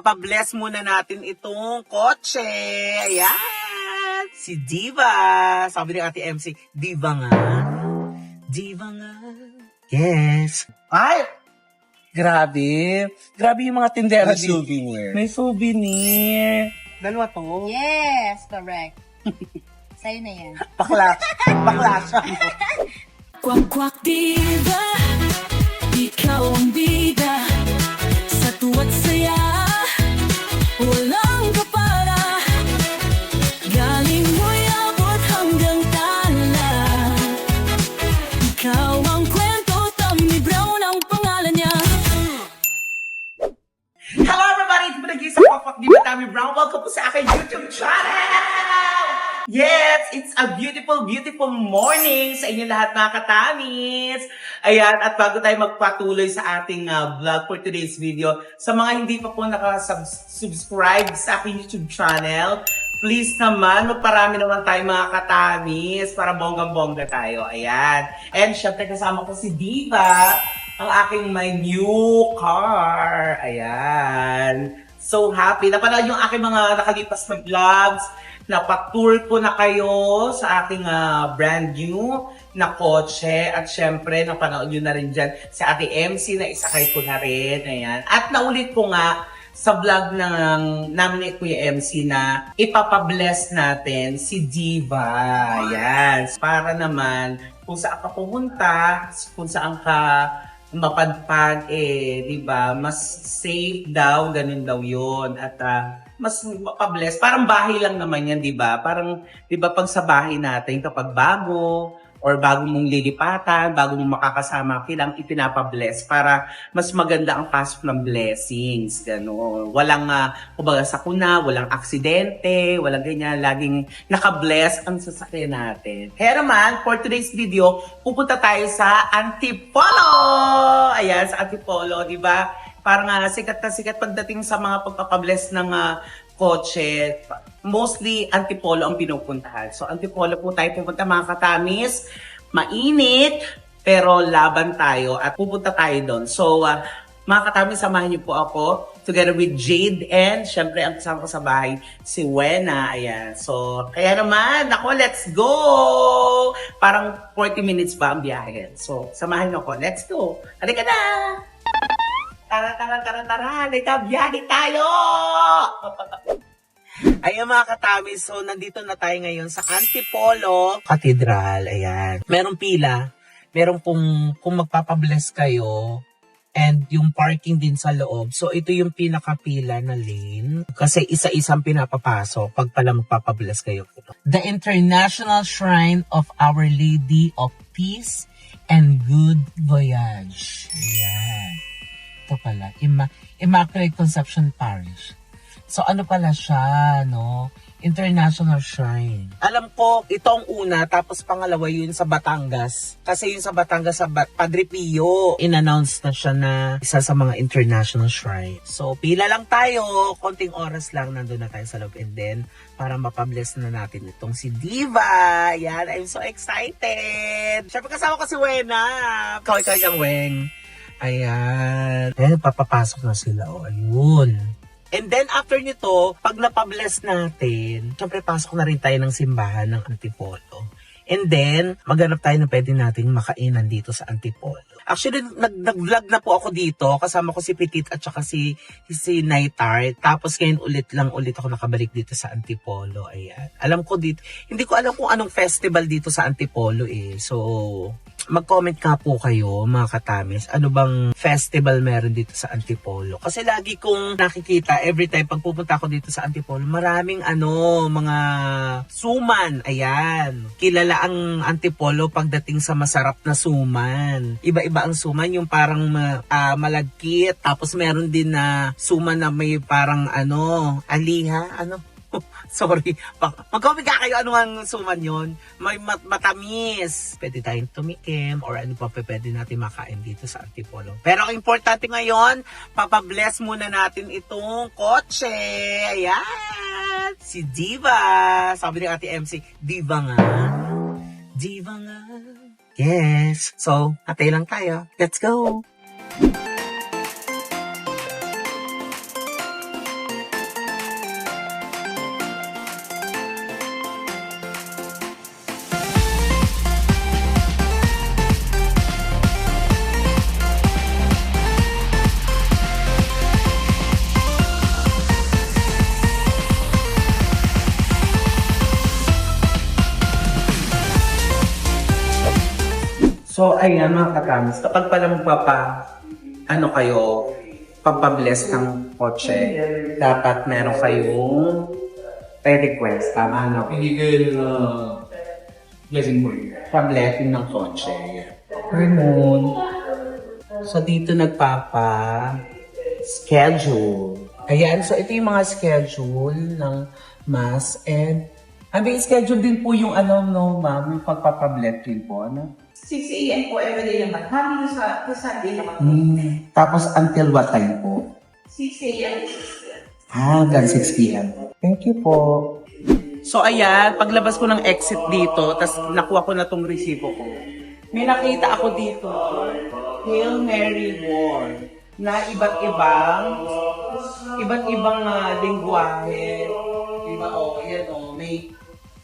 Pa-bless muna natin itong kotse. Ayan. Si Diva. Sabi ni Ate MC, Diva nga. Diva nga. Yes. Ay! Grabe. Grabe yung mga tindera dito. Souvenir. May souvenir. Dalawa to. Yes, correct. Sa'yo na yan. Bakla. Bakla siya. Kwak kwak diva, ikaw ang bida. Sa tuwa't saya, walang kapara. Galing mo'y abot hanggang tala. Ikaw ang kwento, Tommy Brown ang pangalan niya. Hello everybody! Ito po nag-iisa Kwak Di ba Tommy Brown? Welcome po sa aking YouTube channel! Yes! It's a beautiful, beautiful morning sa inyo lahat mga katamis! Ayan, at bago tayo magpatuloy sa ating vlog for today's video, sa mga hindi pa po nakasubscribe sa aking YouTube channel, please naman, magparami naman tayo mga katamis para bonggang-bongga tayo. Ayan. And syempre kasama ko si Diva, ang aking my new car. Ayan. So happy. Napanood yung aking mga nakalipas na vlogs. Napatour ko na kayo sa aking brand new na kotse. At syempre, napanood nyo na rin dyan sa Ate MC na isakay ko na rin. Ayan. At naulit ko nga sa vlog namin ni Kuya MC na ipapabless natin si Diva. Ayan. Para naman, kung saan ka pumunta, kung saan ka mapadpad, di ba? Mas safe daw, ganun daw yun. At mas mapabless. Parang bahay lang naman yan, di ba? Parang, di ba, pag sa bahay natin, kapag bago, or bago mong lilipatan, bago mong makakasama, kailangang ipinapabless para mas maganda ang pasok ng blessings. Gano'n. Walang, kumbaga sakuna, walang aksidente, walang ganyan. Laging nakabless ang sasakyan natin. Kaya naman, for today's video, pupunta tayo sa Antipolo! Ayan, sa Antipolo, di ba? Parang sikat na sikat pagdating sa mga pagpapabless ng kotse. Mostly, Antipolo ang pinupuntahan. So, Antipolo po tayo pupunta mga katamis. Mainit, pero laban tayo at pupunta tayo doon. So, mga katamis, samahan niyo po ako together with Jade and syempre ang kasama ko sa bahay, si Wena. Ayan. So, kaya naman, ako, let's go! Parang 40 minutes ba ang biyahe. So, samahan niyo ako. Let's go! Halika na! Tara, halika, biyahe tayo! Ayan mga katamis, so nandito na tayo ngayon sa Antipolo Cathedral. Ayan. Merong pila, merong kung magpapabless kayo, and yung parking din sa loob. So ito yung pinakapila na lane. Kasi isa-isang pinapapasok pag pala magpapabless kayo. The International Shrine of Our Lady of Peace and Good Voyage. Ayan. Ito pala, Immaculate Conception Parish. So ano pala siya, no? International Shrine. Alam ko, ito ang una, tapos pangalawa yun sa Batangas. Kasi yun sa Batangas, sa Padre Pio, in-announce na siya na isa sa mga international shrine. So, pila lang tayo, konting oras lang, nandun na tayo sa loob. And then, para mapabless na natin itong si Diva. Yan, I'm so excited. Siyempre kasama ko si Wena. Ikaw yung Weng. Ayan. Ayan, papapasok na sila. O, ayun. And then, after nito, pag napabless natin, syempre pasok na rin tayo ng simbahan ng Antipolo. And then, maghanap tayo na pwede natin makainan dito sa Antipolo. Actually, nag-vlog na po ako dito. Kasama ko si Petit at saka si Naitar. Tapos ngayon ulit ako nakabalik dito sa Antipolo. Ayan. Alam ko dito, hindi ko alam kung anong festival dito sa Antipolo eh. So, mag-comment ka po kayo mga katamis. Ano bang festival meron dito sa Antipolo? Kasi lagi kong nakikita every time pag pupunta ako dito sa Antipolo, maraming mga suman. Ayan. Kilala ang Antipolo pagdating sa masarap na suman. Iba-iba ang suman, yung parang malagkit. Tapos meron din na suman na may parang aliha, sorry. Mag-comment ka kayo ano ang suman yon. May matamis. Pwede tayong tumikim or ano pa pwede natin makain dito sa Antipolo. Pero ang importante ngayon, papabless muna natin itong kotse. Ayan. Si Diva. Sabi ni Ate MC, Diva nga. Diva nga. Yes. So, atay lang tayo. Let's go. So, ayan mga katamis, kapag pala ano kayo, pampabless ng kotse, dapat meron kayong request, tama no? Illegal blessing mo. Pambletting ng kotse. Ganun. So, dito schedule. Ayan, so ito yung mga schedule ng mass and schedule din po yung ma'am, yung pagpapablet din po, ano? 6 a.m. po everyday naman. Hanggang sa Sunday naman po. Tapos until what time po? 6 a.m. Hanggang 6 p.m. Thank you po. So ayan, paglabas ko ng exit dito, tas nakuha ko na tong resibo ko. May nakita ako dito, Hail Mary War, na iba't ibang lingwahe. Diba, may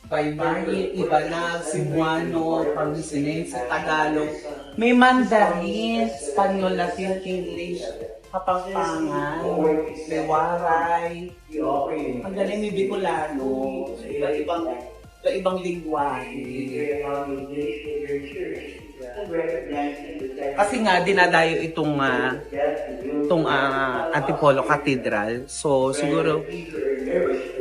Baymarin, Ibanag, Cebuano, Pangisinense, Tagalog. May Mandarin, Espanyol, Latin, English, Kapampangan, may Waray, ang galing may Bicolano, ibang lingwahe. Kasi nga, dinadayo itong Antipolo Cathedral. So, siguro,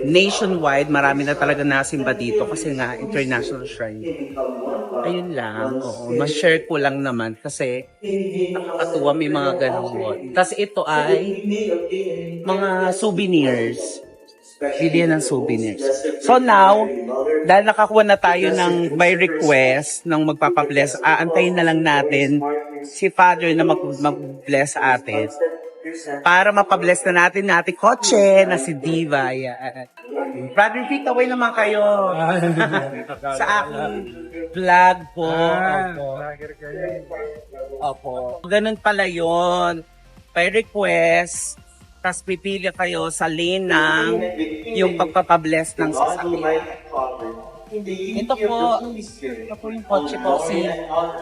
nationwide, marami na talaga nasimba dito kasi nga, international shrine. Ayun lang, oo. Ma-share ko lang naman kasi nakakatuwa, may mga ganun. Tapos ito ay mga souvenirs. Bilihan ng souvenirs. So now, dahil nakakuha na tayo ng by request ng magpapabless, aantayin na lang natin si Father na mag-bless atin para mapabless na natin ating kotse na si Diva. Yan. Brother Vic, away naman kayo sa aking vlog po. Opo. Ganun pala yun. By request, tas pipili kayo sa lane ng yung pagpapabless ng sasakyan. Ito po yung kotse po.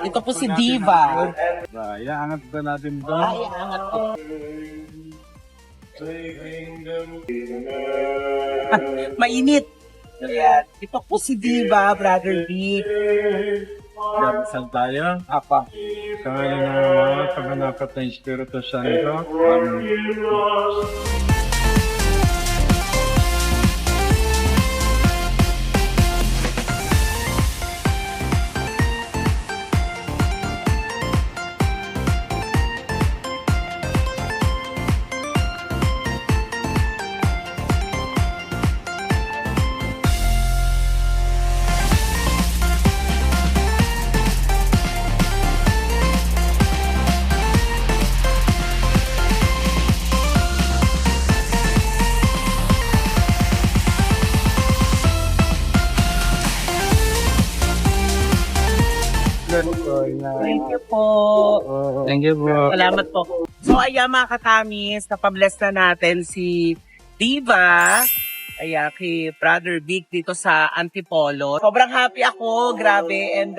Ito po si Diva. Iaangat ba natin ito? Iangat po. Mainit. Ayan. Ito po si Diva, Brother Vic. Saan tayo? Apa. Sa ngayon ng mga paganapat ng Espiritu Santo. Amen. Thank you po. Thank you po. Salamat po. So ayan mga katamis, napabless na natin si Diva. Ayan, kay Brother Vic dito sa Antipolo. Sobrang happy ako, grabe. And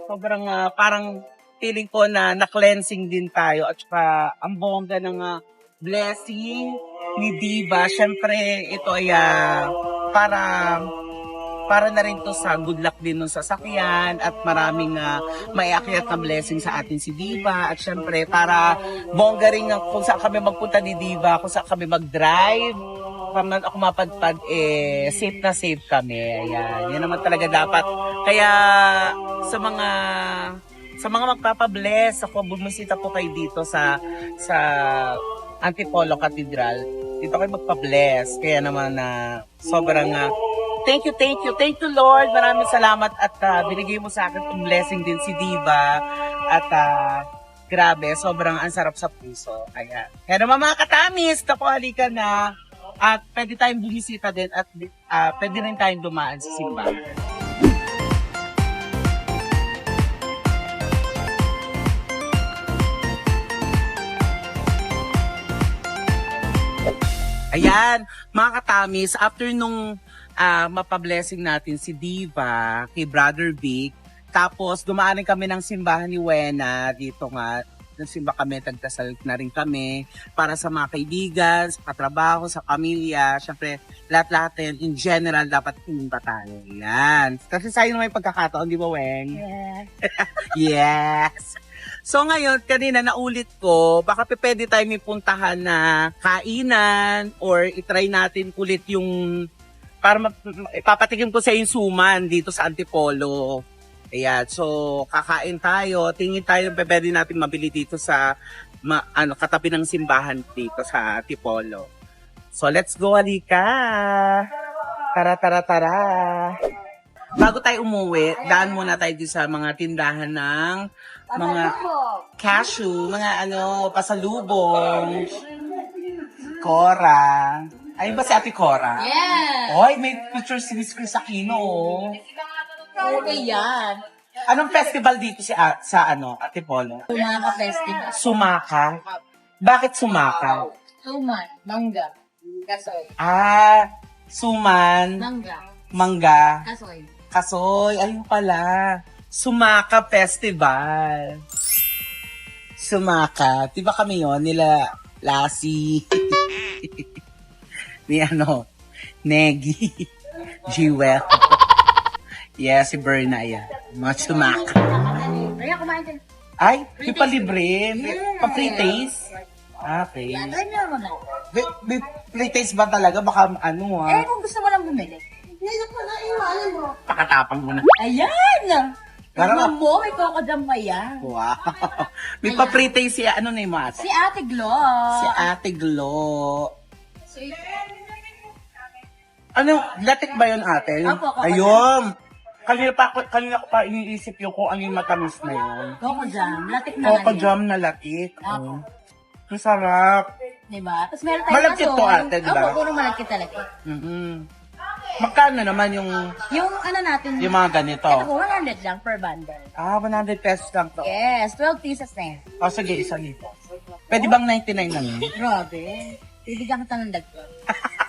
sobrang parang feeling ko na na-cleansing din tayo. At saka ang bongga ng blessing ni Diva. Siyempre, ito ay para na rin to sa good luck din ng sasakyan at maraming maiakyat na blessing sa atin si Diva at syempre para bongga rin kung saan kami magpunta ni Diva, kung saan kami mag-drive, kung ako mapadpad, safe na safe kami. Ayan, yan naman talaga dapat. Kaya sa mga magpapabless, ako bumisita po kayo dito sa Antipolo Cathedral. Dito kayo magpa-bless. Kaya naman sobrang Thank you Lord. Maraming salamat at binigay mo sa akin itong blessing din si Diva. At grabe, sobrang ang sarap sa puso. Ayan. Kaya naman mga katamis, naku, halika na. At pwede tayong bumisita din at pwede rin tayong dumaan sa simbahan. Ayan, mga katamis, after nung mapablessing natin si Diva kay Brother Vic, tapos dumaanin kami ng simbahan ni Wena dito nga nagsimba kami, tagdasal na rin kami para sa mga kaibigan, sa katrabaho, sa pamilya. Siyempre, lahat-lahat in general, dapat pumunta tayo. Yan. Kasi sa'yo naman yung pagkakataon, di ba, Weng? Yeah. Yes! So ngayon, kanina naulit ko, baka pwede tayo may puntahan na kainan or itry natin ulit yung para ipapatikim ko sa yung suman dito sa Antipolo. Ayan, so kakain tayo, tingin tayo pwede natin mabili dito sa katabi ng simbahan dito sa Antipolo. So let's go, halika! Tara! Bago tayo umuwi, daan muna tayo dito sa mga tindahan ng mga cashew, mga pasalubong. Cora. Ayun ba si Ate Cora? Yeah! Oy, may picture si Miss Chris Aquino. Oh. Okay yan. Anong festival dito sa Antipolo? Sumaka festival. Sumaka. Bakit Sumaka? Suman. Mangga. Kasoy. Suman, Mangga. mangga, Kasoy. kasoy. Ayun pala. Sumaka Festival. Sumaka. Diba kami yon nila Lassie. Ni Negi. Jewel. Yes, si Berna yan. Mga Sumaka. Kaya kumain din. Ay, yung palibre. Pa-free taste. Okay. Try nyo naman lang. May free taste ba talaga? Baka Kung gusto mo lang bumili. pakatapang mo na. Ayan! Parang- mo, may kokodam pa yan. Wow. May pa-free taste si na yung mga ate? Si Ate Glo. Si Ate Glo. Latik ba yun ate? Opo, kakadam. Ayun. Kanina ko pa iniisip yung kung ano yung matamis na yun. Kokodam. Latik na Coco nga jam na latik. Opo. Ang sarap. Diba? Tapos meron tayong Malagkit to, ate, diba? Opo, puro malagkit talaga. Magkano naman yung Yung natin, mga ganito? ito po, 100 lang per bundle. 100 pesos lang to. Yes, 12 pieces na yan. Sige, isa dito. Pwede bang 99 lang yun? Grabe. Bibigyan kita ng dagdag.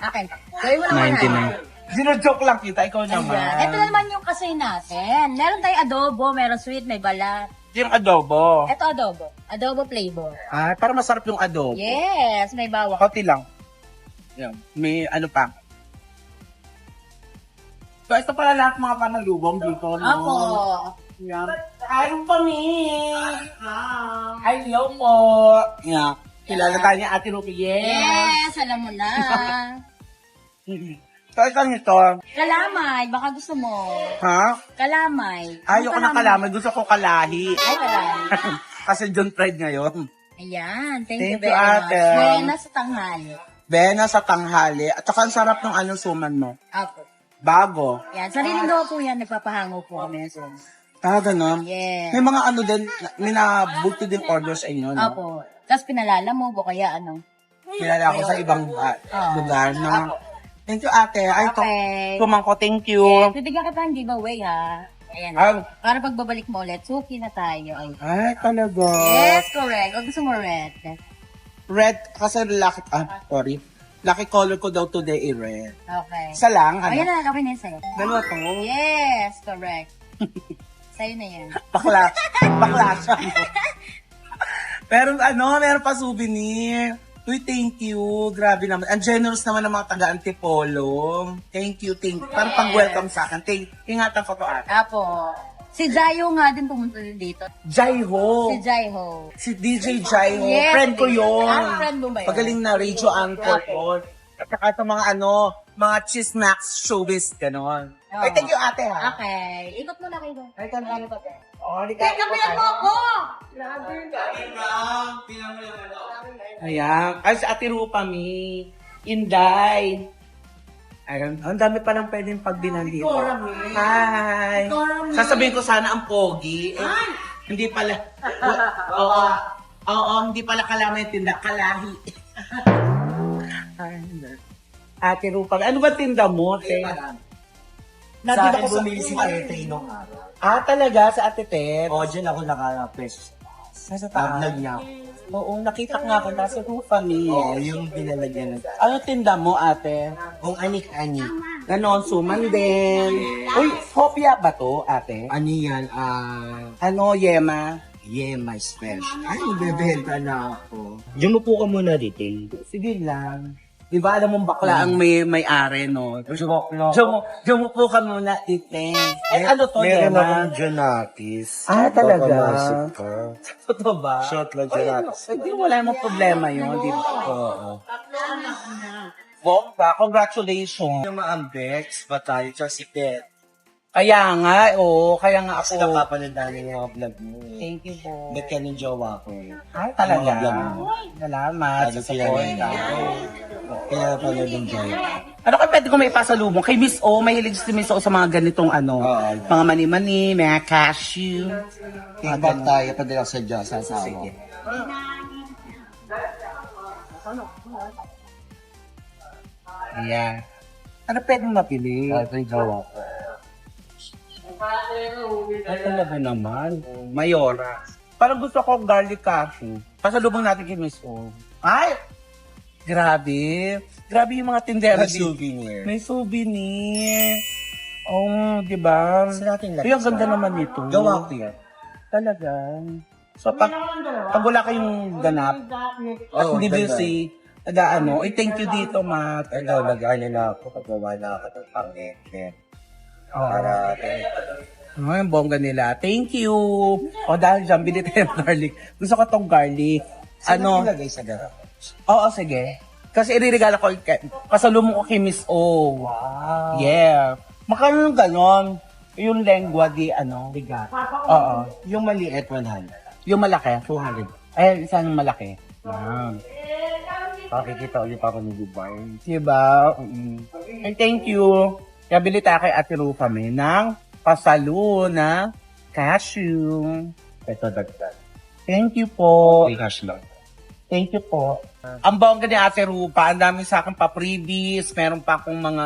Akin. Gawin mo naman. Zero-joke lang kita, ikaw naman. Ayan. Ito na naman yung kasoy natin. Meron tayong adobo, meron sweet, may balat. Yung adobo. Ito adobo. Adobo flavor. Para masarap yung adobo. Yes, may bawang. Konti lang. Yan. May pa. So, ito pala lahat mga panalubong dito, no? Opo. Yan. Ayaw pa, mi. Hello po. Yan. Kilala tayo niya, Ate Ruby. Yes, alam mo na. So, ito nito. Kalamay, baka gusto mo. Ha? Kalamay. Ayoko na kalamay. Gusto ko kalahi. Ay, kalamay. Kasi John Pride ngayon. Ayan, thank Thank you you, very much. ate. Buena sa tanghali. Bena sa tanghali. At saka ang sarap ng suman mo. Apo. Bago. Yan, sariling gawa po yan, nagpapahango po kami. So, Ganon. yes. May mga din, may nabulto din orders sa inyo, no? Apo. Tapos pinalala mo, o kaya Kilala ko sa ibang lugar na. Apo. Thank you, ate. Ay, Okay. Kumangko, thank you. Bibigyan kita ng giveaway, ha? Ayan. Ay, Para pagbabalik mo ulit, suki na tayo. ay, talaga. Yes, correct. O gusto mo red? Red, kasi sorry. Lucky color ko daw today, red. Okay. Isa lang, Ayan na, okay na yun sa'yo. Dalawa to. Yes, correct. Sa'yo na yan. Bakla siya. Pero meron pa souvenir. Uy, thank you. Grabe naman. Ang generous naman ng mga taga-Antipolo. Thank you. Parang pang-welcome sa akin. Ingatan ko to, ate. Apo. Si Jayo nga din pumunta din dito. Jaiho. Si Jaiho. Si DJ Jaiho. Yes, Friend ko yun. friend mo ba yun? Pagaling na radio anchor ko. At saka itong mga mga chismax showbiz, gano'n. Oo. Ay, thank you, ate, ha? Okay. Ikot mo na kayo. Ay, kanina pa. Oh, Kapihan mo ako! Ayan. Ay, si Ate Rupa, mi. Inday. Ayun. Ang dami pa lang pwedeng pagbinan dito. Hi. Sasabihin ko sana ang pogi. Hindi pala. Oo, hindi pala kalamay tinda. Kalahi. Ate Rupa. Ano ba tinda mo, te? Sa akin bumili si Tete nung araw. Talaga sa Ate Ted? O, dyan ako naka-pes. Sa Tablag niya ako. Oo, nakita ko nga ako. Nasa Rupa, mi. Oo, yung binalagyan ng Ano tinda mo, ate? kung anik-anik. Ganon, suman din. Uy, hopya ba to, ate? Ano yan? Yema? Yeah, my special. Ay, bebenta na ako. Diyan mo po ka muna, detail. Sige lang. Di ba alam mong bakla ang may-ari, no? Joke lang. Diyan mo po ka muna, Titeng. Eh, ano to, Meron Dema? akong Jonatis. Ah, talaga? Baka masip ka. Totoo ba? Shot lang Jonatis. Hindi, wala namang problema yun, di ba? Oo. Bongga, congratulations. Yung maambex, Batay, tsaka si Pet. Kaya nga, kaya nga Kasi ako. nakapanood namin yung mga vlog mo. Thank you po. Ba't ka ng jowa ko? Ay, talaga. Mga vlog mo. Salamat Lalo sa sila support. ngayon. Kaya panood ng jowa. Ano kaya pwede ko may pasalubong? Kay Miss O, mahilig si Miss O sa mga ganitong Oo. mga mani-mani, mga cashew. Feedback tayo, padala sa Diyos, sa asawa. Sige. Ayan. Ano pwedeng mapili? Ito yung jowa ko. Ay, talaga naman. Mayora. Parang gusto ko garlic cashew. Pasalubong natin kay Miss O. Ay! Grabe. Grabe yung mga tindera May dito. souvenir. May souvenir. Oh, di ba? Sa natin Ay, ang ganda naman nito. Gawa ko yan. Talaga. So, pag wala kayong ganap, at Oo, hindi ganda. busy, thank you dito, Matt. Ikaw, nag-ano na ako, pagbawa na ako ng pang-ete. Oh. Para, Ay, ang bongga nila. Thank you. O, dahil dyan, bili tayo ng garlic. Gusto ko tong garlic. ano? Ilagay sa garap. Oo, sige. Kasi iririgala ko, pasalubong ko kay Miss O. Wow. Yeah. Makano yung ganon? Yung lengua di Bigat. Oo. Yung maliit, 100. Yung malaki. 200. Ay, isa yung malaki. Yan. Pakikita ulit ako ni Dubai. Diba? Ay, thank you. Kaya bili tayo kay Ate Ru kami ng pasalo na cashew. Ito, dagdag. Thank you po. May cash lang. Thank you po. Ang bongga ni Ate Rupa, ang dami sa akin pa-freebies, meron pa akong mga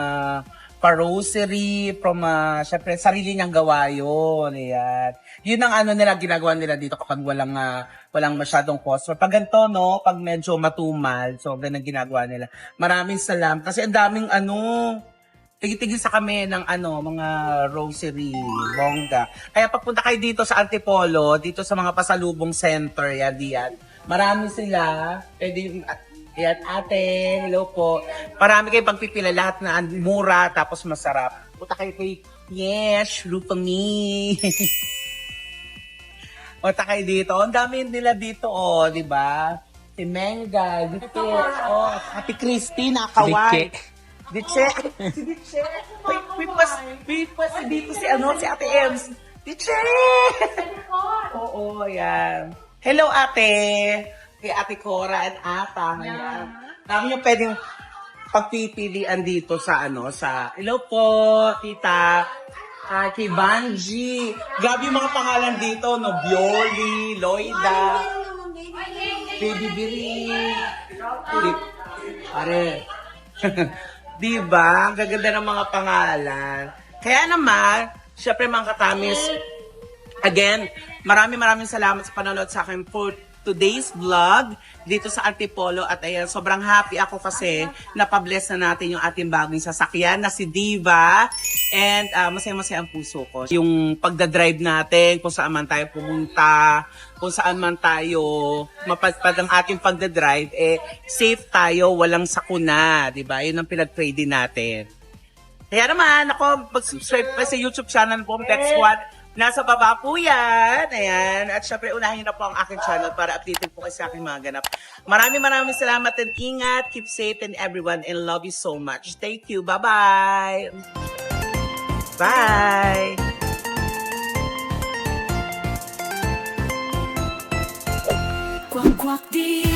pa-rosary from, syempre, sarili niyang gawa yun. Ayan. Yun ang ginagawa nila dito kapag walang masyadong customer. Pag ganito, no, pag medyo matumal, so, ganun ang ginagawa nila. Maraming salamat. Kasi ang daming tigil-tigil sa kami ng mga rosary, bongga. Kaya pagpunta kayo dito sa Antipolo, dito sa mga pasalubong center, yan. Marami sila. Pwede, yan, ate, hello po. Marami kayong pagpipila, lahat na mura, tapos masarap. Punta kayo kay, yes, lupa me. Punta kayo dito. Ang dami nila dito, di ba? Si Menga, dito, Happy Christine, nakaway. Diche. Si Diche. May pas dito si Ate Ems. Diche! Oo, yan. Hello, ate. Kay Ate Cora and Ata. Ayan. Dami yung pwedeng pagpipilian dito sa hello po, tita. Kay Banji. Grabe yung mga pangalan dito, no? Bioli, Loida, Baby Biri. Pare. Diba? Ang gaganda ng mga pangalan. Kaya naman, syempre mga katamis, again, maraming salamat sa panonood sa akin for today's vlog dito sa Antipolo. At ayan, sobrang happy ako kasi napabless na natin yung ating bagong sasakyan na si Diva. And masaya-masaya ang puso ko. Yung pagdadrive natin, kung saan man tayo pumunta, kung saan man tayo mapadpad ang ating pagdadrive, safe tayo, walang sakuna, di ba? Yun ang pinag-pray din natin. Kaya naman, ako, mag-subscribe pa sa YouTube channel po, Text Squad. Nasa baba po yan. Ayan. At syempre, unahin na po ang aking channel para updated po kayo sa aking mga ganap. Maraming salamat and ingat. Keep safe and everyone and love you so much. Thank you. Bye-bye. Bye. Quack quack di